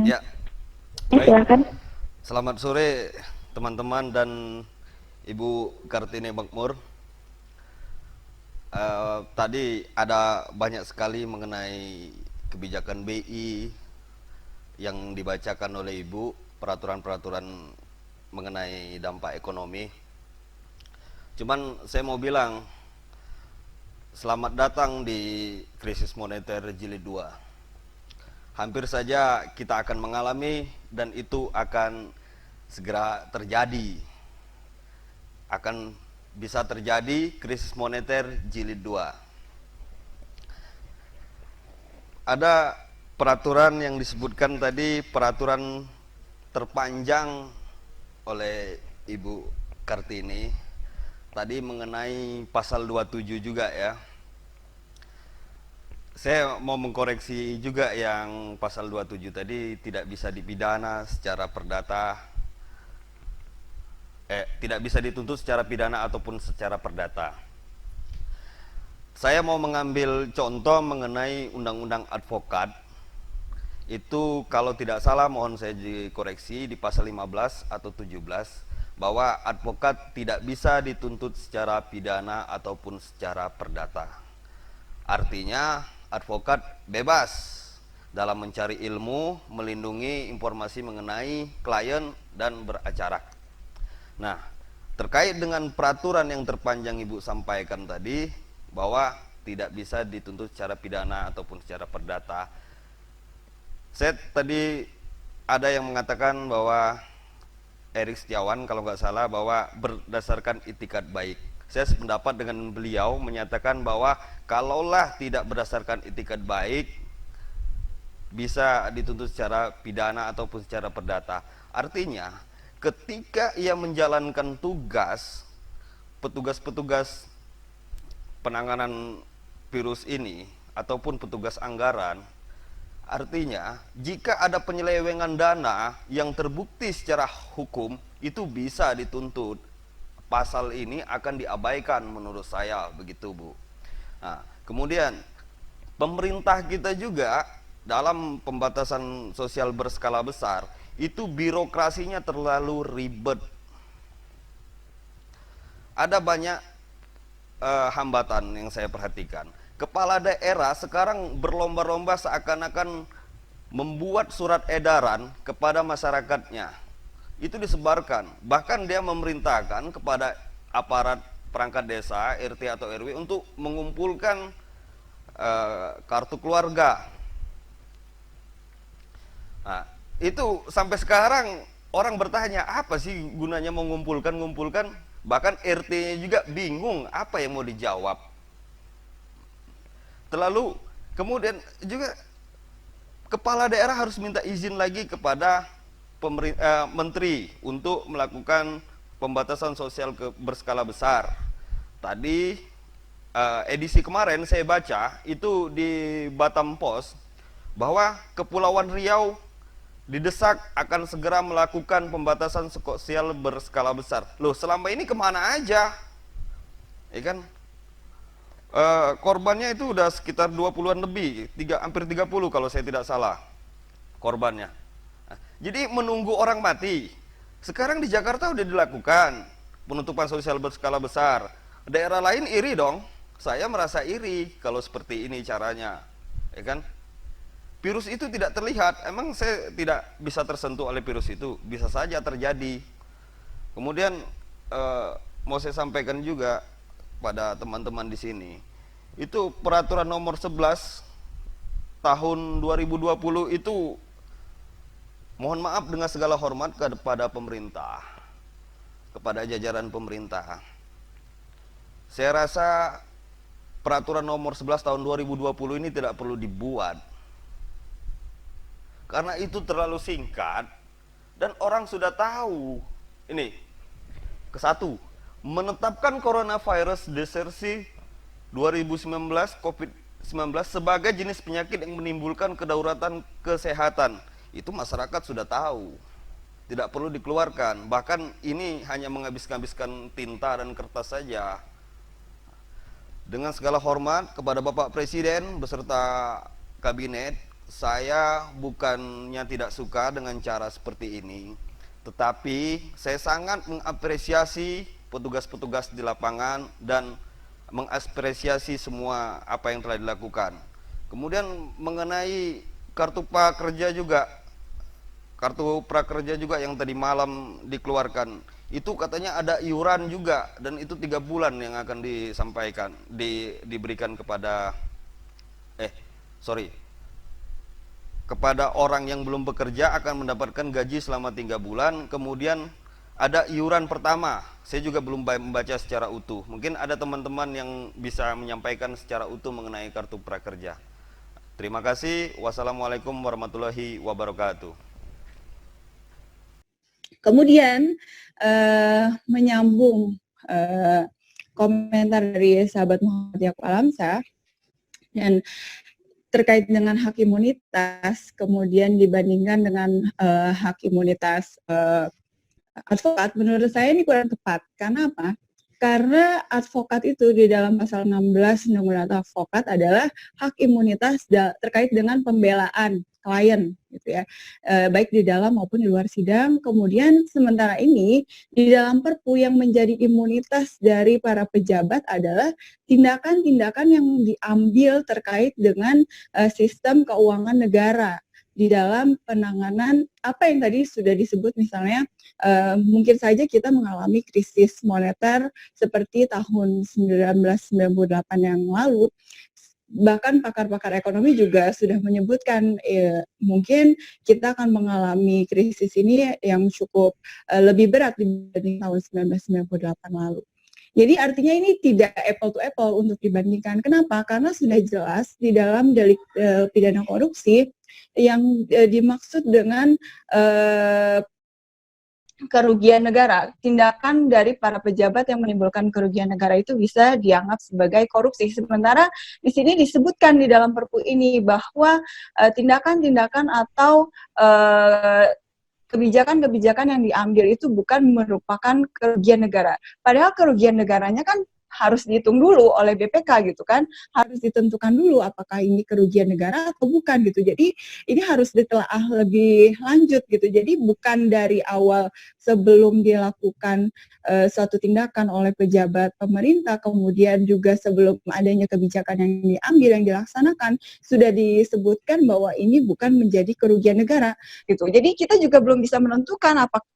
Ya, baik. Silakan. Selamat sore teman-teman dan Ibu Kartini Makmur. Tadi ada banyak sekali mengenai kebijakan BI yang dibacakan oleh Ibu, peraturan-peraturan mengenai dampak ekonomi. Cuman saya mau bilang, selamat datang di krisis moneter jilid 2. Hampir saja kita akan mengalami dan itu akan segera terjadi. Akan bisa terjadi krisis moneter jilid 2. Ada peraturan yang disebutkan tadi, peraturan terpanjang oleh Ibu Kartini tadi mengenai pasal 27 juga ya. Saya mau mengkoreksi juga yang pasal 27 tadi tidak bisa dipidana secara perdata, tidak bisa dituntut secara pidana ataupun secara perdata. Saya mau mengambil contoh mengenai undang-undang advokat. Itu kalau tidak salah, mohon saya dikoreksi, di pasal 15 atau 17 bahwa advokat tidak bisa dituntut secara pidana ataupun secara perdata. Artinya advokat bebas dalam mencari ilmu, melindungi informasi mengenai klien dan beracara. Nah, terkait dengan peraturan yang terpanjang Ibu sampaikan tadi bahwa tidak bisa dituntut secara pidana ataupun secara perdata. Saya tadi ada yang mengatakan bahwa Erik Setiawan kalau nggak salah bahwa berdasarkan itikat baik. Saya sependapat dengan beliau menyatakan bahwa kalaulah tidak berdasarkan itikat baik bisa dituntut secara pidana ataupun secara perdata. Artinya ketika ia menjalankan tugas, petugas-petugas penanganan virus ini ataupun petugas anggaran, artinya jika ada penyelewengan dana yang terbukti secara hukum itu bisa dituntut. Pasal ini akan diabaikan menurut saya begitu Bu. Nah, kemudian pemerintah kita juga dalam pembatasan sosial berskala besar itu birokrasinya terlalu ribet. Ada banyak hambatan yang saya perhatikan. Kepala daerah sekarang berlomba-lomba seakan-akan membuat surat edaran kepada masyarakatnya. Itu disebarkan. Bahkan dia memerintahkan kepada aparat perangkat desa, RT atau RW untuk mengumpulkan kartu keluarga. Nah, itu sampai sekarang orang bertanya, apa sih gunanya mengumpulkan? Bahkan RT-nya juga bingung apa yang mau dijawab. Terlalu kemudian juga kepala daerah harus minta izin lagi kepada menteri untuk melakukan pembatasan sosial berskala besar. Tadi edisi kemarin saya baca itu di Batam Post bahwa Kepulauan Riau didesak akan segera melakukan pembatasan sosial berskala besar. Loh, selama ini kemana aja? Ya kan? Korbannya itu udah sekitar 20-an lebih, hampir 30 kalau saya tidak salah korbannya. Nah, jadi menunggu orang mati. Sekarang di Jakarta udah dilakukan penutupan sosial berskala besar. Daerah lain iri dong. Saya merasa iri kalau seperti ini caranya. Ya kan? Virus itu tidak terlihat. Emang saya tidak bisa tersentuh oleh virus itu? Bisa saja terjadi. Kemudian mau saya sampaikan juga pada teman-teman di sini. Itu peraturan nomor 11 tahun 2020 itu, mohon maaf dengan segala hormat kepada pemerintah, kepada jajaran pemerintah. Saya rasa peraturan nomor 11 tahun 2020 ini tidak perlu dibuat. Karena itu terlalu singkat dan orang sudah tahu. Ini kesatu, menetapkan coronavirus desersi 2019 COVID-19 sebagai jenis penyakit yang menimbulkan kedaruratan kesehatan. Itu masyarakat sudah tahu. Tidak perlu dikeluarkan. Bahkan ini hanya menghabiskan tinta dan kertas saja. Dengan segala hormat kepada Bapak Presiden beserta kabinet, saya bukannya tidak suka dengan cara seperti ini, tetapi saya sangat mengapresiasi petugas-petugas di lapangan dan mengapresiasi semua apa yang telah dilakukan. Kemudian mengenai kartu prakerja juga, kartu prakerja juga yang tadi malam dikeluarkan, itu katanya ada iuran juga, dan itu 3 bulan yang akan disampaikan, diberikan kepada eh sorry kepada orang yang belum bekerja akan mendapatkan gaji selama 3 bulan. Kemudian ada iuran pertama, saya juga belum membaca secara utuh. Mungkin ada teman-teman yang bisa menyampaikan secara utuh mengenai kartu prakerja. Terima kasih. Wassalamualaikum warahmatullahi wabarakatuh. Kemudian menyambung komentar dari sahabat Muhammad Yaakob Alamsyah dan terkait dengan hak imunitas, kemudian dibandingkan dengan hak imunitas advokat, menurut saya ini kurang tepat. Karena apa? Karena advokat itu di dalam pasal 16 Undang-Undang Advokat adalah hak imunitas terkait dengan pembelaan klien, gitu ya, baik di dalam maupun di luar sidang. Kemudian sementara ini di dalam Perpu yang menjadi imunitas dari para pejabat adalah tindakan-tindakan yang diambil terkait dengan sistem keuangan negara di dalam penanganan apa yang tadi sudah disebut, misalnya mungkin saja kita mengalami krisis moneter seperti tahun 1998 yang lalu. Bahkan pakar-pakar ekonomi juga sudah menyebutkan mungkin kita akan mengalami krisis ini yang cukup lebih berat dibanding tahun 1998 lalu. Jadi artinya ini tidak apple to apple untuk dibandingkan. Kenapa? Karena sudah jelas di dalam delik pidana korupsi yang dimaksud dengan kerugian negara, tindakan dari para pejabat yang menimbulkan kerugian negara itu bisa dianggap sebagai korupsi. Sementara di sini disebutkan di dalam Perpu ini bahwa tindakan-tindakan atau kebijakan-kebijakan yang diambil itu bukan merupakan kerugian negara. Padahal kerugian negaranya kan harus dihitung dulu oleh BPK gitu kan, harus ditentukan dulu apakah ini kerugian negara atau bukan gitu. Jadi ini harus ditelaah lebih lanjut gitu. Jadi bukan dari awal sebelum dilakukan suatu tindakan oleh pejabat pemerintah, kemudian juga sebelum adanya kebijakan yang diambil, yang dilaksanakan, sudah disebutkan bahwa ini bukan menjadi kerugian negara gitu. Jadi kita juga belum bisa menentukan apakah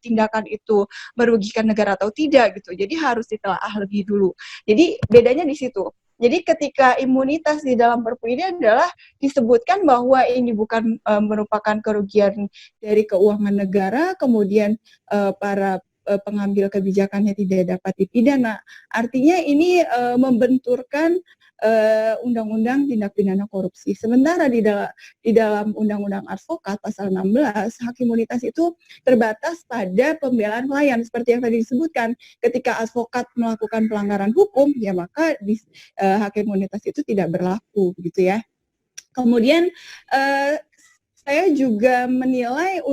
tindakan itu merugikan negara atau tidak gitu. Jadi harus ditelaah lebih dulu. Jadi bedanya di situ. Jadi ketika imunitas di dalam Perpu ini adalah disebutkan bahwa ini bukan merupakan kerugian dari keuangan negara, kemudian para pengambil kebijakannya tidak dapat dipidana. Artinya ini membenturkan Undang-Undang Tindak Pidana Korupsi. Sementara di dalam Undang-Undang Advokat pasal 16, hak imunitas itu terbatas pada pembelaan klien seperti yang tadi disebutkan. Ketika advokat melakukan pelanggaran hukum, ya maka hak imunitas itu tidak berlaku, gitu ya. Kemudian saya juga menilai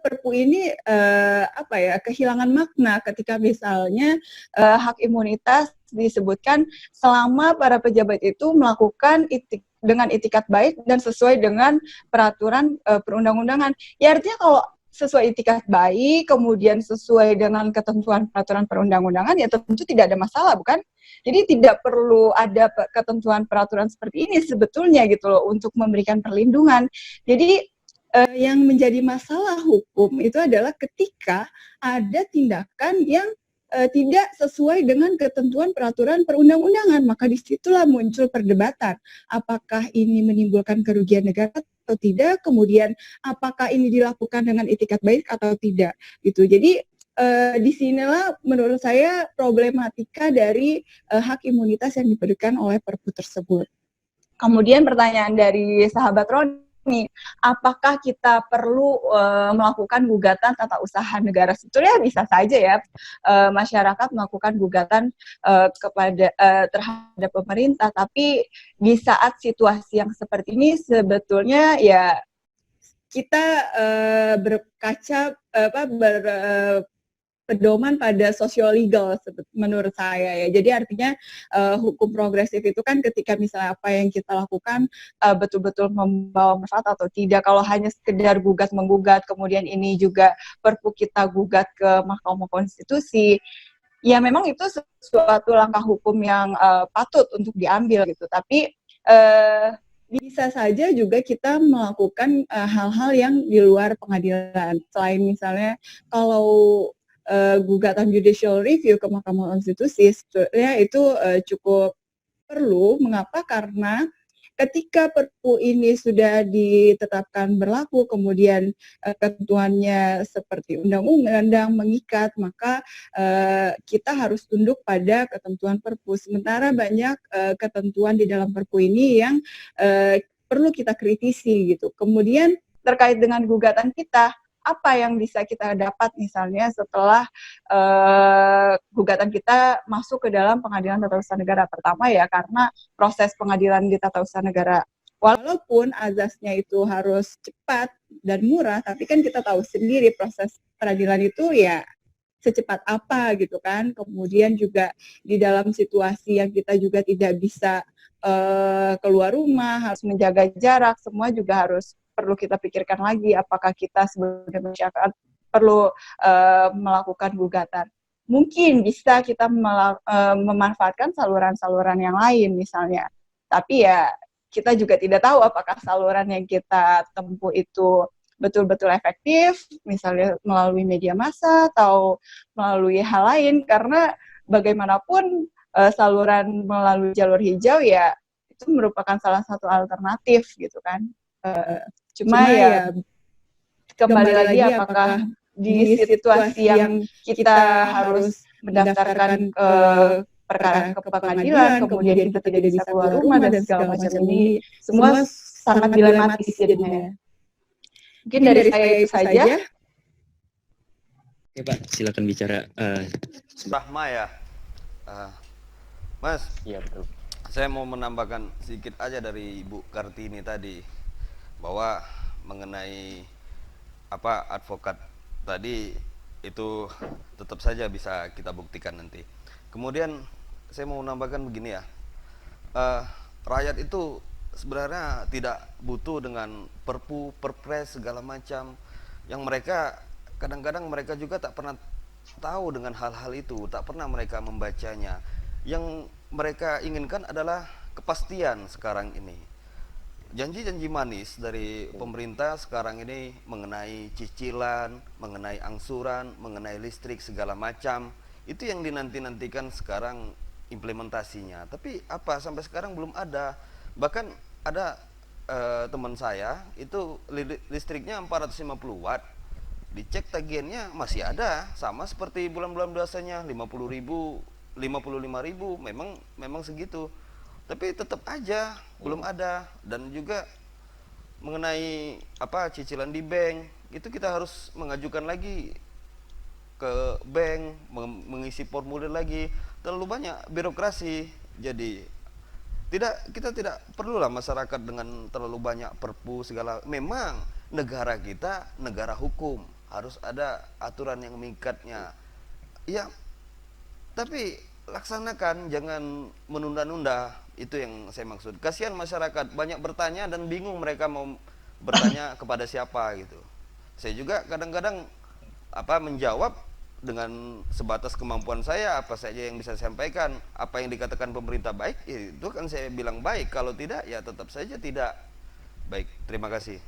Perpu ini kehilangan makna ketika misalnya hak imunitas disebutkan selama para pejabat itu melakukan dengan itikat baik dan sesuai dengan peraturan perundang-undangan. Ya artinya kalau sesuai itikat baik, kemudian sesuai dengan ketentuan peraturan perundang-undangan, ya tentu tidak ada masalah, bukan? Jadi tidak perlu ada ketentuan peraturan seperti ini sebetulnya gitu loh untuk memberikan perlindungan. Jadi yang menjadi masalah hukum itu adalah ketika ada tindakan yang tidak sesuai dengan ketentuan peraturan perundang-undangan, maka disitulah muncul perdebatan. Apakah ini menimbulkan kerugian negara atau tidak? Kemudian apakah ini dilakukan dengan itikat baik atau tidak? Gitu. Jadi disinilah menurut saya problematika dari hak imunitas yang diberikan oleh Perpu tersebut. Kemudian pertanyaan dari sahabat Roni, apakah kita perlu melakukan gugatan tata usaha negara? Sebetulnya bisa saja ya masyarakat melakukan gugatan terhadap pemerintah, tapi di saat situasi yang seperti ini sebetulnya ya kita berkaca pedoman pada sosial-legal menurut saya ya. Jadi artinya hukum progresif itu kan ketika misalnya apa yang kita lakukan betul-betul membawa manfaat atau tidak. Kalau hanya sekedar gugat-menggugat, kemudian ini juga perpu kita gugat ke Mahkamah Konstitusi, ya memang itu suatu langkah hukum yang patut untuk diambil gitu. Tapi bisa saja juga kita melakukan hal-hal yang di luar pengadilan. Selain misalnya kalau gugatan judicial review ke Mahkamah Konstitusi, sebetulnya itu cukup perlu. Mengapa? Karena ketika perpu ini sudah ditetapkan berlaku, kemudian ketentuannya seperti undang-undang mengikat, maka kita harus tunduk pada ketentuan perpu. Sementara banyak ketentuan di dalam perpu ini yang perlu kita kritisi gitu. Kemudian terkait dengan gugatan kita, apa yang bisa kita dapat misalnya setelah gugatan kita masuk ke dalam pengadilan tata usaha negara. Pertama ya karena proses pengadilan di tata usaha negara, walaupun azasnya itu harus cepat dan murah, tapi kan kita tahu sendiri proses peradilan itu ya secepat apa gitu kan. Kemudian juga di dalam situasi yang kita juga tidak bisa keluar rumah, harus menjaga jarak, semua juga harus perlu kita pikirkan lagi apakah kita sebagai masyarakat perlu melakukan gugatan. Mungkin bisa kita memanfaatkan saluran-saluran yang lain misalnya. Tapi ya kita juga tidak tahu apakah saluran yang kita tempuh itu betul-betul efektif, misalnya melalui media massa atau melalui hal lain, karena bagaimanapun saluran melalui jalur hijau ya itu merupakan salah satu alternatif gitu kan. Cuma ya kembali lagi apakah di situasi yang kita harus mendaftarkan perkara ke pengadilan, kemudian kita tidak bisa keluar rumah dan segala macam ini, semua sangat dilematis jadinya. Mungkin dari saya itu saja. Oke Pak, silakan bicara. Rahma ya, Mas. Iya betul. Saya mau menambahkan sedikit aja dari Ibu Kartini tadi, bahwa mengenai advokat tadi itu tetap saja bisa kita buktikan nanti. Kemudian saya mau menambahkan begini ya, rakyat itu sebenarnya tidak butuh dengan perpu, perpres segala macam yang mereka kadang-kadang mereka juga tak pernah tahu dengan hal-hal itu, tak pernah mereka membacanya. Yang mereka inginkan adalah kepastian sekarang ini. Janji-janji manis dari pemerintah sekarang ini mengenai cicilan, mengenai angsuran, mengenai listrik segala macam, itu yang dinanti-nantikan sekarang implementasinya. Tapi apa sampai sekarang belum ada. Bahkan ada teman saya itu listriknya 450 watt, dicek tagihannya masih ada, sama seperti bulan-bulan biasanya 50.000, 55.000, memang segitu. Tapi tetap aja belum ada. Dan juga mengenai cicilan di bank, itu kita harus mengajukan lagi ke bank, mengisi formulir lagi, terlalu banyak birokrasi. Jadi kita tidak perlulah masyarakat dengan terlalu banyak perpu segala. Memang negara kita negara hukum, harus ada aturan yang mengikatnya. Ya, tapi laksanakan, jangan menunda-nunda. Itu yang saya maksud. Kasihan masyarakat banyak bertanya dan bingung mereka mau bertanya kepada siapa gitu. Saya juga kadang-kadang menjawab dengan sebatas kemampuan saya, apa saja yang bisa saya sampaikan. Apa yang dikatakan pemerintah baik, itu kan saya bilang baik. Kalau tidak, ya tetap saja tidak baik. Terima kasih.